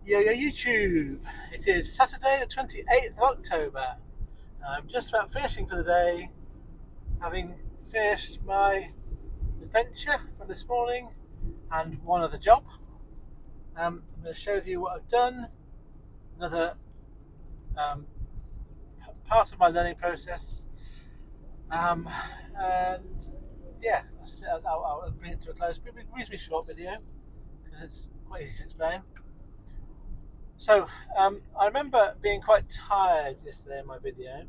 Yo YouTube! It is Saturday the 28th of October. I'm just about finishing for the day, having finished my adventure from this morning and one other job. I'm going to show you what I've done, another um, part of my learning process. Um, and yeah, I'll bring it to a close. It'll be a reasonably short video because it's quite easy to explain. So, I remember being quite tired yesterday in my video,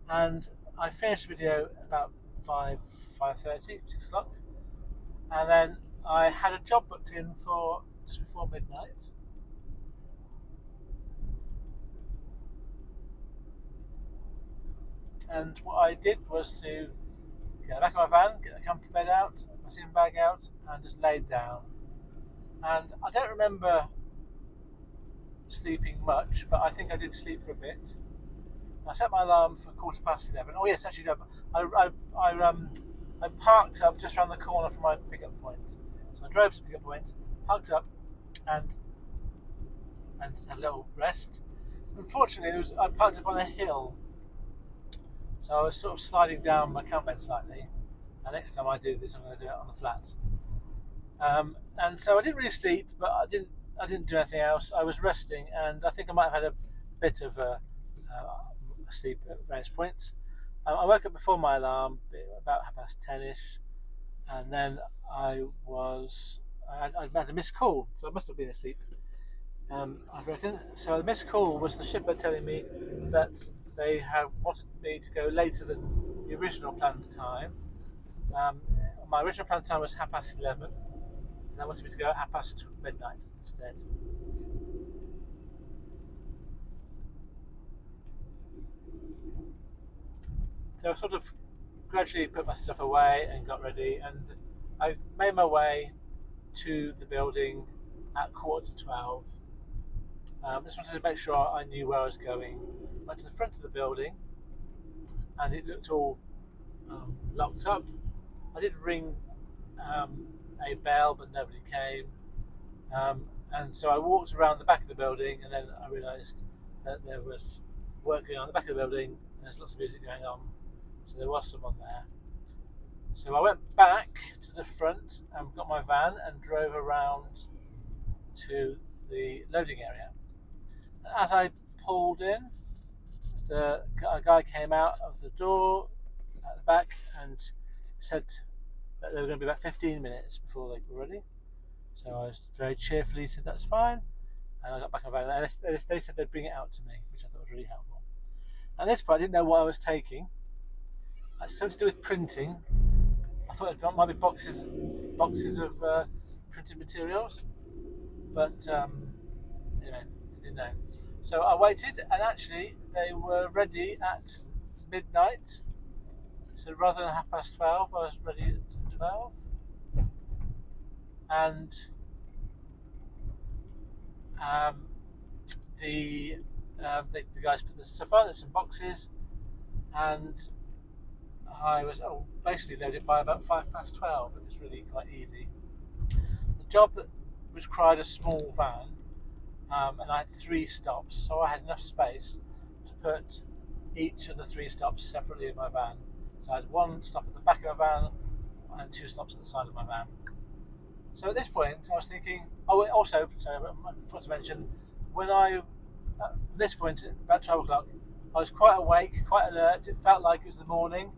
and I finished the video about 5:30, 6 o'clock, and then I had a job booked in for just before midnight. And what I did was to get the back of my van, get the camper bed out, my sleeping bag out, and just laid down. And I don't remember sleeping much, but I think I did sleep for a bit. I set my alarm for 11:15. Oh yes, actually no. I parked up just around the corner from my pickup point. So I drove to the pickup point, parked up, and had a little rest. Unfortunately, I parked up on a hill, so I was sort of sliding down my camp bed slightly. And next time I do this, I'm going to do it on the flat. And so I didn't really sleep, but I didn't do anything else. I was resting, and I think I might have had a bit of sleep at various points. I woke up before my alarm, about 10ish, and then I had a missed call, so I must have been asleep. I reckon. So the missed call was the shipper telling me that they had wanted me to go later than the original planned time. Um, my original planned time was 11:30, and they wanted me to go at midnight instead. So I sort of gradually put my stuff away and got ready, and I made my way to the building at 11:45. Just wanted to make sure I knew where I was going. Went to the front of the building, and it looked all locked up. I did ring um, a bell, but nobody came. And so I walked around the back of the building, and then I realised that there was work going on at the back of the building. And there's lots of music going on, so there was someone there. So I went back to the front and got my van and drove around to the loading area. And as I pulled in, a guy came out of the door at the back and said that they were going to be about 15 minutes before they were ready. So I very cheerfully said that's fine, and I got back on the van. And they said they'd bring it out to me, which I thought was really helpful. At this point, I didn't know what I was taking. It's something to do with printing. I thought it might be boxes of printed materials, but anyway, I didn't know. So I waited, and actually they were ready at midnight. So rather than 12:30, I was ready at 12. And um, the guys put the stuff on. There's some boxes, and I was basically loaded by about 12:05. It was really quite easy. The job that required a small van, and I had 3 stops, so I had enough space to put each of the 3 stops separately in my van. So I had 1 stop at the back of my van and 2 stops at the side of my van. So at this point, I was thinking. Oh, also, sorry, I forgot to mention, when at this point, about 12 o'clock, I was quite awake, quite alert. It felt like it was the morning.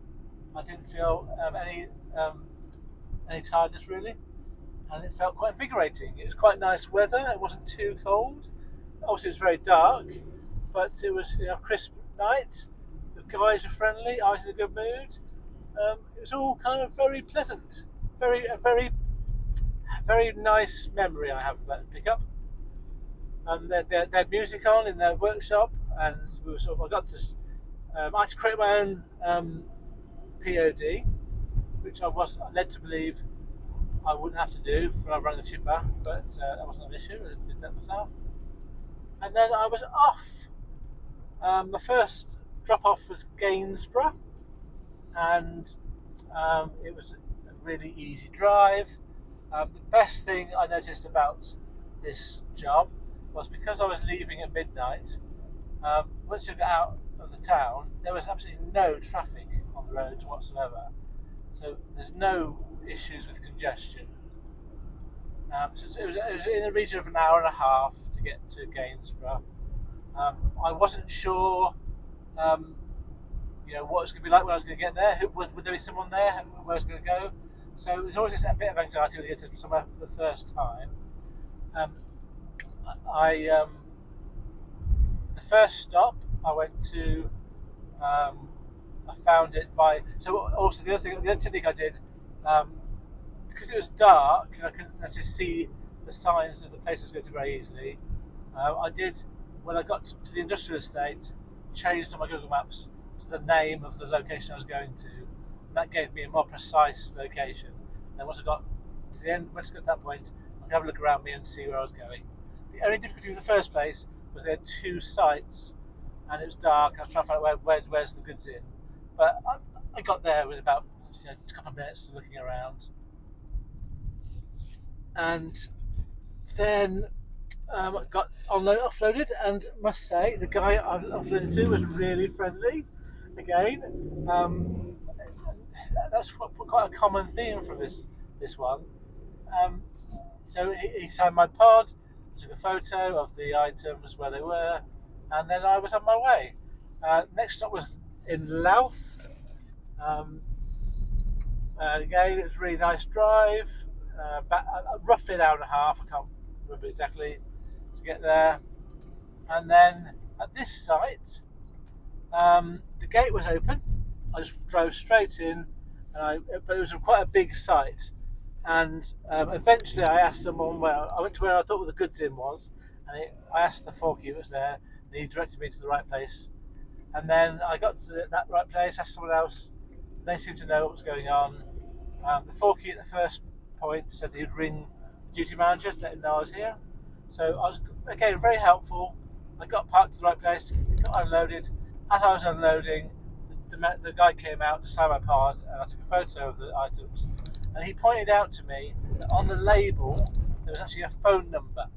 I didn't feel any tiredness really, and it felt quite invigorating. It was quite nice weather. It wasn't too cold. Obviously, it was very dark, but it was a crisp night. The guys were friendly. I was in a good mood. It was all kind of very pleasant. Very nice memory I have of that pickup. And they had music on in their workshop, and we were I got to. I had to create my own POD, which I was led to believe I wouldn't have to do when I was running the shipper, but that wasn't an issue. I did that myself. And then I was off. My first drop off was Gainsborough, and it was a really easy drive. The best thing I noticed about this job was because I was leaving at midnight. Once you got out of the town, there was absolutely no traffic on the roads whatsoever. So there's no issues with congestion. So it was in the region of an hour and a half to get to Gainsborough. I wasn't sure, um, what it was going to be like when I was going to get there. Would there be someone there? Where I was going to go? So it was always just a bit of anxiety when you get to somewhere for the first time. Um, I the first stop I went to. I found it by. So also the other technique I did, because it was dark and I couldn't necessarily see the signs of the place I was going to very easily. I did, when I got to the industrial estate, changed on my Google Maps to the name of the location I was going to, and that gave me a more precise location. And once I got to the end, once I got to that point, I could have a look around me and see where I was going. The only difficulty with the first place was there had two sites, and it was dark. I was trying to find out where's the goods in, but I got there with about a couple of minutes looking around, and then got offloaded, and must say the guy I offloaded to was really friendly. Again, that's quite a common theme from this one. Um, so he signed my pod, took a photo of the items where they were, and then I was on my way. Next stop was in Louth. Again, it was a really nice drive. Roughly an hour and a half. I can't remember exactly to get there. And then at this site, the gate was open. I just drove straight in, but it was quite a big site. And eventually, I asked someone where I went to where I thought the goods in was, and I asked the forky who was there, and he directed me to the right place. And then I got to that right place, asked someone else. They seemed to know what was going on. The forky at the first point said he'd ring the duty manager to let him know I was here. So I was, again, very helpful. I got parked to the right place, got unloaded. As I was unloading, the guy came out to sign my pod, and I took a photo of the items. And he pointed out to me that on the label there was actually a phone number,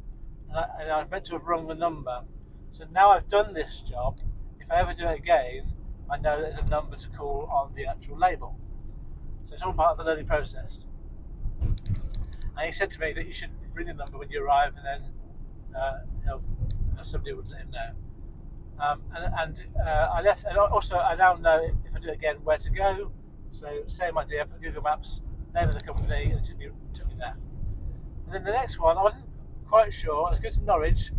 and I meant to have rung the number. So now I've done this job, if I ever do it again, I know there's a number to call on the actual label. So it's all part of the learning process. And he said to me that you should ring the number when you arrive, and then somebody would let him know. I left, and also I now know if I do it again where to go. So same idea, put Google Maps, name of the company, and it took me there. And then the next one, I wasn't quite sure. I was going to Norwich.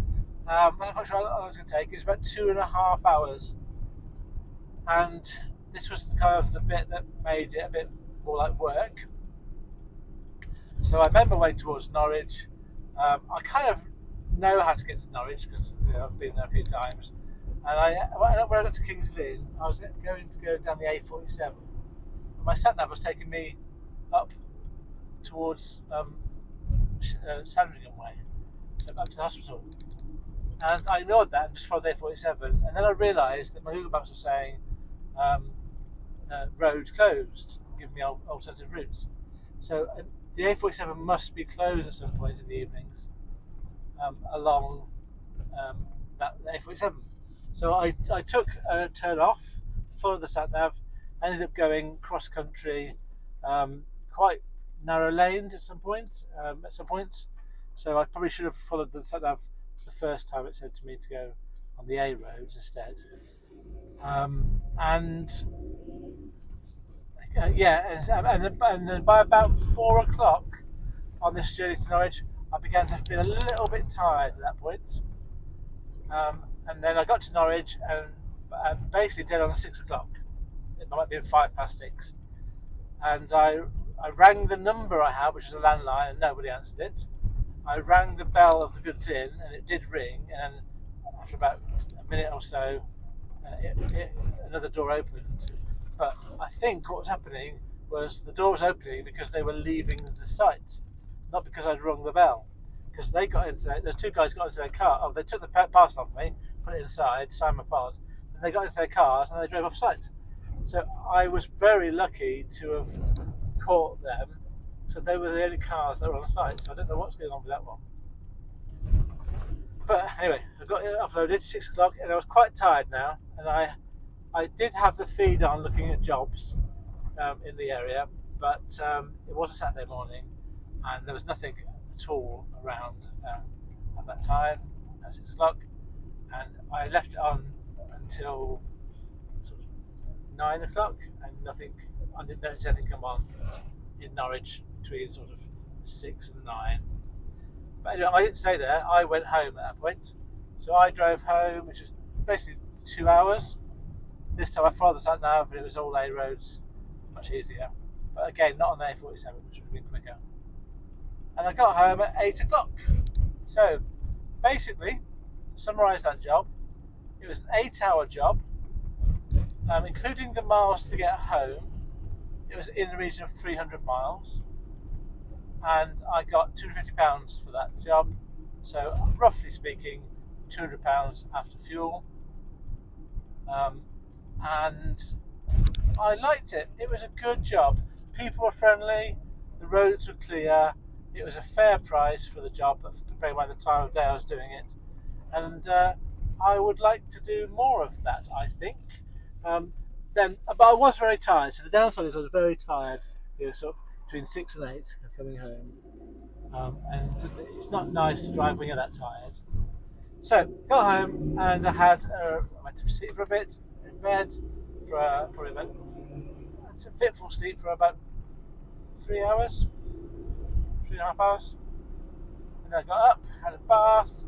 I wasn't quite sure how long it was going to take. It was about 2.5 hours. And this was kind of the bit that made it a bit more like work. So I made my way towards Norwich. I kind of know how to get to Norwich because I've been there a few times. And when I got to King's Lynn, I was going to go down the A47. But my sat nav was taking me up towards Sandringham way, so up to the hospital. And I ignored that and just followed the A47. And then I realised that my Google Maps was saying road closed, giving me alternative routes. So the A47 must be closed at some point in the evenings along that A47. So I took a turn off, followed the sat nav, ended up going cross country, quite narrow lanes at some points. So I probably should have followed the sat nav the first time it said to me to go on the A roads instead. And by about 4 o'clock on this journey to Norwich, I began to feel a little bit tired at that point. And then I got to Norwich and basically dead on 6 o'clock. It might be 6:05. And I rang the number I had, which was a landline, and nobody answered it. I rang the bell of the goods inn, and it did ring. And then after about a minute or so, another door opened. But I think what was happening was the door was opening because they were leaving the site, not because I'd rung the bell. Because they got into the two guys got into their car. Oh, they took the parcel off me, put it inside, signed my pod, and they got into their cars and they drove off site. So I was very lucky to have caught them. So they were the only cars that were on site. So I don't know what's going on with that one. But anyway, I got it uploaded 6 o'clock, and I was quite tired now, and I did have the feed on looking at jobs in the area, but it was a Saturday morning, and there was nothing at all around at that time at 6 o'clock, and I left it on until sort of 9 o'clock, and nothing. I didn't notice anything come on in Norwich between sort of 6 and 9. But anyway, I didn't stay there. I went home at that point. So I drove home, which is basically 2 hours. This time I followed the sat nav, but it was all A roads, much easier. But again, not on the A47, which would have been quicker. And I got home at 8 o'clock. So basically, to summarise that job, it was an 8-hour job, including the miles to get home. It was in the region of 300 miles. And I got £250 for that job. So roughly speaking, £200 after fuel. And I liked it. It was a good job. People were friendly. The roads were clear. It was a fair price for the job, bearing by the time of day I was doing it. And I would like to do more of that, I think. But I was very tired. So the downside is I was very tired. Sort of between 6 and 8 coming home. And it's not nice to drive when you're that tired. So got home, and I went to sleep for a bit in bed for probably about a fitful sleep for about 3 hours, 3.5 hours, and then I got up, had a bath.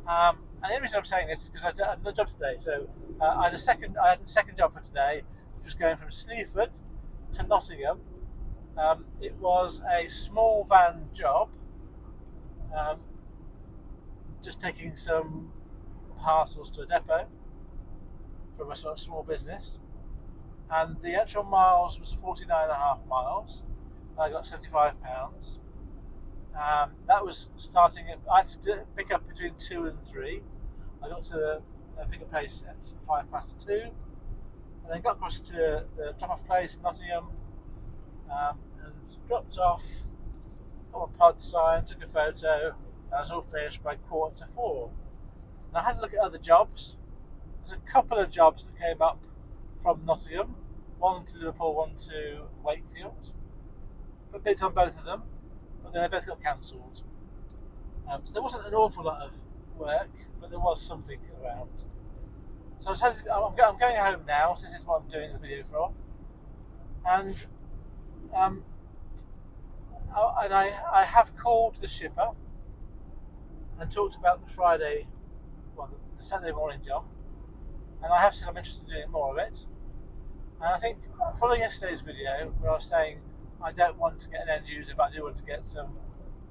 And the reason I'm saying this is because I had another job today. So I had a second job for today, which was going from Sleaford to Nottingham. It was a small van job, just taking some parcels to a depot from a sort of small business, and the actual miles was 49.5 miles. I got £75. That was starting at, I had to pick up between 2 and 3. I got to the pick-up place at 2:05, and then got across to the drop-off place in Nottingham, and dropped off, got a pod sign, took a photo, and I was all finished by 4:45. And I had to look at other jobs. There's a couple of jobs that came up from Nottingham, one to Liverpool, one to Wakefield, but bids on both of them, but then they both got cancelled. So there wasn't an awful lot of work, but there was something around. So I'm going home now, so this is what I'm doing the video for. And I have called the shipper and talked about the Saturday morning job, and I have said I'm interested in doing more of it. And I think following yesterday's video where I was saying I don't want to get an end user, but I do want to get some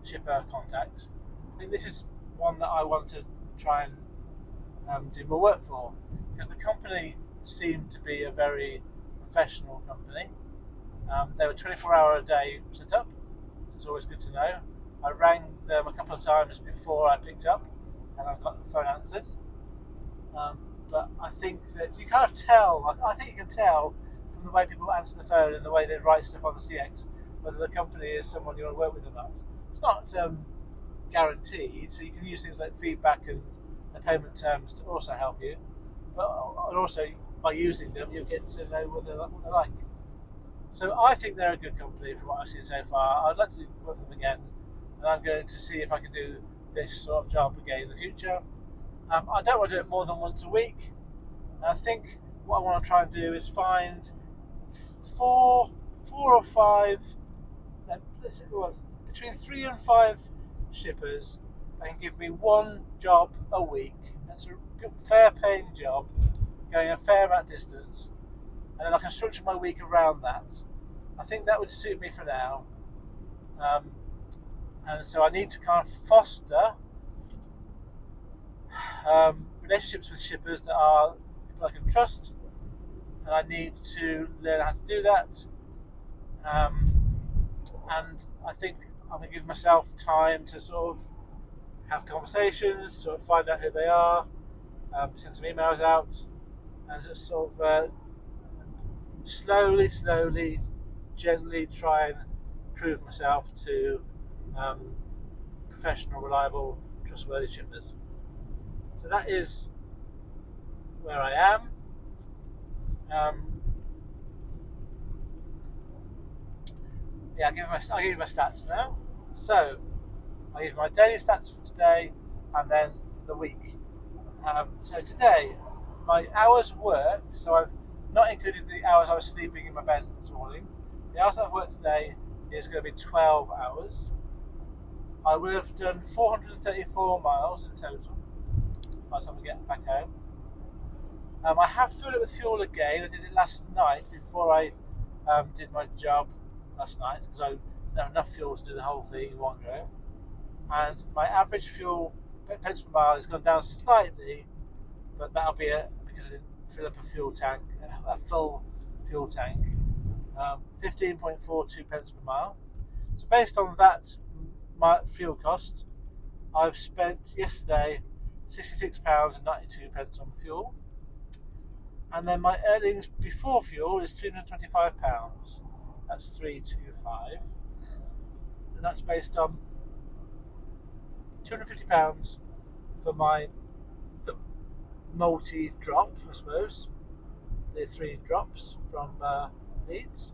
shipper contacts, I think this is one that I want to try and do more work for, because the company seemed to be a very professional company. They were 24-hour a day set up, so it's always good to know. I rang them a couple of times before I picked up, and I got the phone answered. But I think that you kind of tell, I think you can tell from the way people answer the phone and the way they write stuff on the CX, whether the company is someone you want to work with or not. It's not guaranteed, so you can use things like feedback and the payment terms to also help you. But also, by using them, you'll get to know what they're like. So I think they're a good company from what I've seen so far. I'd like to work with them again, and I'm going to see if I can do this sort of job again in the future. I don't want to do it more than once a week. And I think what I want to try and do is find four or five, between 3 and 5 shippers that can give me one job a week. That's a good, fair-paying job, going a fair amount of distance, and then I can structure my week around that. I think that would suit me for now. And so I need to kind of foster relationships with shippers that are people I can trust, and I need to learn how to do that. And I think I'm going to give myself time to sort of have conversations, sort of find out who they are, send some emails out, and just sort of slowly, gently try and prove myself to professional, reliable, trustworthy shippers. So that is where I am. I'll give you my stats now. So I'll give you my daily stats for today and then for the week. So today, my hours worked, so I've not included the hours I was sleeping in my bed this morning. The hours I've worked today is going to be 12 hours. I will have done 434 miles in total by the time we get back home. I have filled it with fuel again. I did it last night before I did my job last night because I didn't have enough fuel to do the whole thing in one go. And my average fuel pence per mile has gone down slightly, but that'll be because I didn't fill up a full fuel tank. 15.42 pence per mile. So based on that fuel cost, I've spent yesterday £66.92 on fuel, and then my earnings before fuel is £325. That's 325, and that's based on £250 for the multi-drop, I suppose, the 3 drops from Leeds,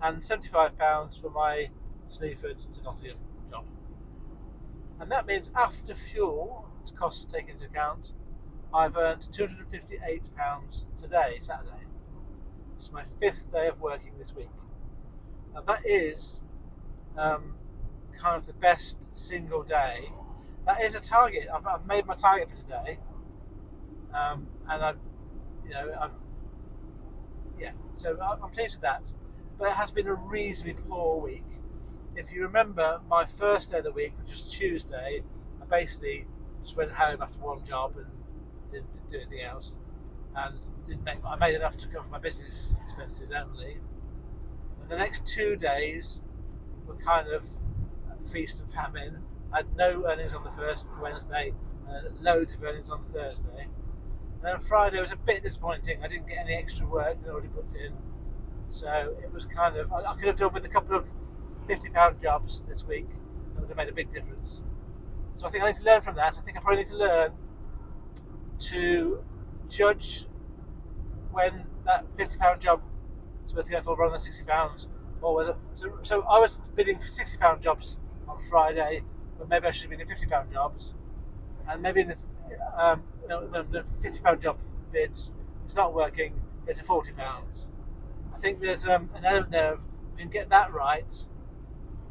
and £75 for my Sleaford to Nottingham job. And that means after fuel costs taken into account, I've earned £258 today, Saturday. It's my 5th day of working this week. Now that is kind of the best single day. That is a target. I've made my target for today, and so I'm pleased with that. But it has been a reasonably poor week. If you remember, my first day of the week, which was Tuesday, I basically just went home after one job and didn't do anything else, and I made enough to cover my business expenses only. And the next 2 days were kind of feast and famine. I had no earnings on the first Wednesday, loads of earnings on the Thursday. And then Friday was a bit disappointing. I didn't get any extra work that I already put in. So it was kind of, I could have done with a couple of £50 jobs this week. That would have made a big difference. So I think I need to learn from that. I think I probably need to learn to judge when that £50 job is worth going for rather than £60, or whether. So I was bidding for £60 jobs on Friday, but maybe I should have been in £50 jobs, and maybe in the £50 job bids, it's not working. It's a £40. I think there's an element there of, if I can get that right,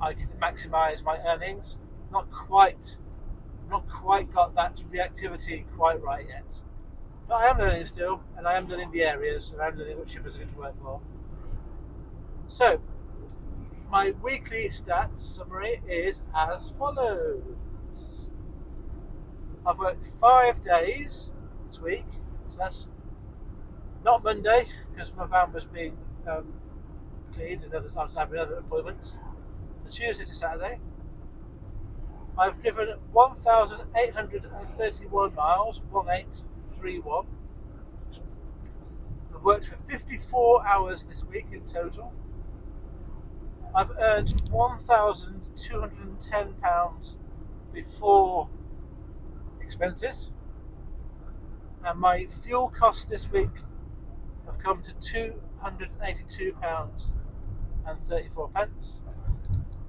I can maximise my earnings. Not quite got that reactivity quite right yet, but I am learning still, and I am learning the areas, and I am learning what shippers are going to work for. So my weekly stats summary is as follows. I've worked 5 days this week, so that's not Monday because my van was being cleaned and I was having other appointments. So Tuesday to Saturday, I've driven 1,831 miles, 1831. I've worked for 54 hours this week in total. I've earned £1,210 before expenses, and my fuel costs this week have come to £282.34,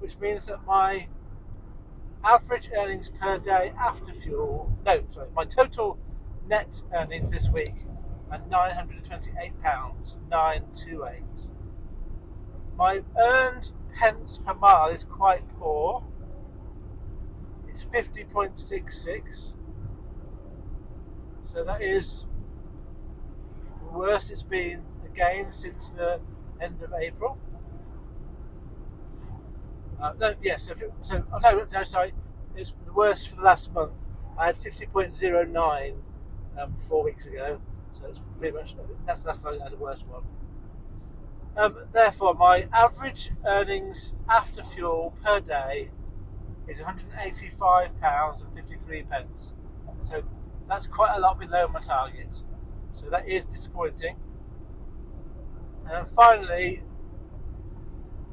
which means that my average earnings per day after fuel, my total net earnings this week are £928.928. My earned pence per mile is quite poor. It's 50.66. So that is the worst it's been again since the end of April. Sorry. It's the worst for the last month. I had 50.09 4 weeks ago. So it's pretty much, that's the last time I had a worse one. Therefore, my average earnings after fuel per day is £185.53. So that's quite a lot below my target. So that is disappointing. And finally,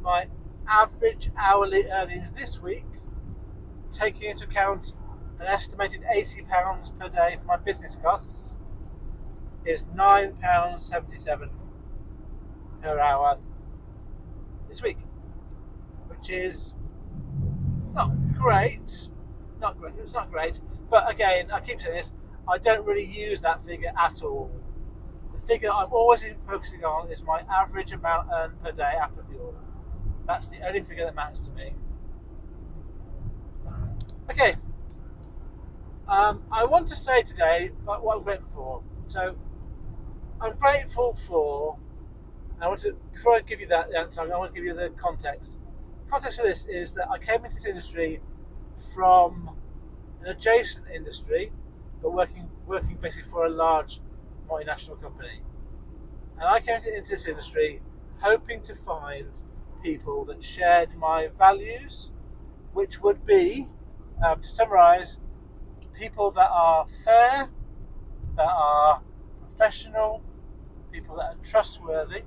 my average hourly earnings this week, taking into account an estimated £80 per day for my business costs is £9.77 per hour this week, which is not great. Not great. It's not great, but again, I keep saying this. I don't really use that figure at all. The figure I'm always focusing on is my average amount earned per day after fuel. That's the only figure that matters to me. Okay. I want to say today what I'm grateful for. So, I'm grateful for. Before I give you that answer, I want to give you the context. The context for this is that I came into this industry from an adjacent industry, but working basically for a large multinational company. And I came into this industry hoping to find people that shared my values, which would be, to summarise, people that are fair, that are professional, people that are trustworthy.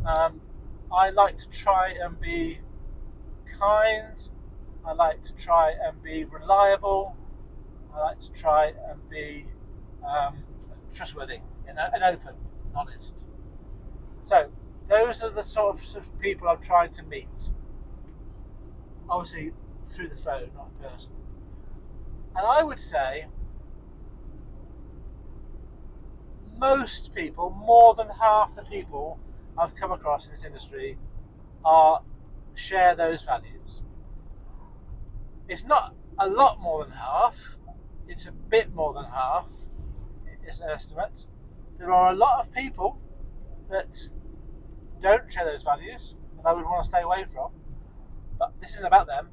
I like to try and be kind. I like to try and be reliable. I like to try and be trustworthy and open and honest. So those are the sort of people I'm trying to meet. Obviously through the phone, not in person. And I would say most people, more than half the people I've come across in this industry, share those values. It's not a lot more than half. It's a bit more than half. It's an estimate. There are a lot of people that don't share those values, and I would want to stay away from. But this isn't about them.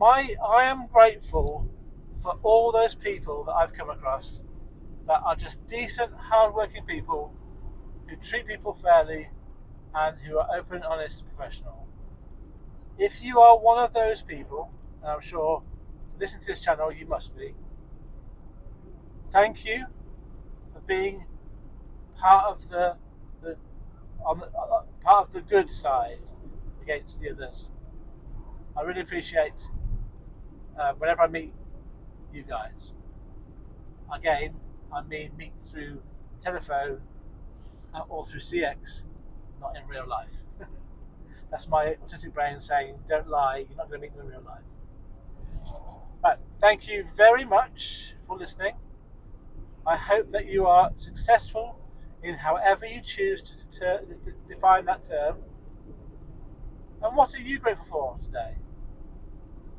I am grateful for all those people that I've come across that are just decent, hard-working people who treat people fairly and who are open, honest, and professional. If you are one of those people, and I'm sure listening to this channel you must be, thank you for being part of the good side against the others. I really appreciate whenever I meet you guys. Again, I mean meet through telephone or through CX, not in real life. That's my autistic brain saying, don't lie, you're not going to meet them in real life. But thank you very much for listening. I hope that you are successful in however you choose to define that term. And what are you grateful for today?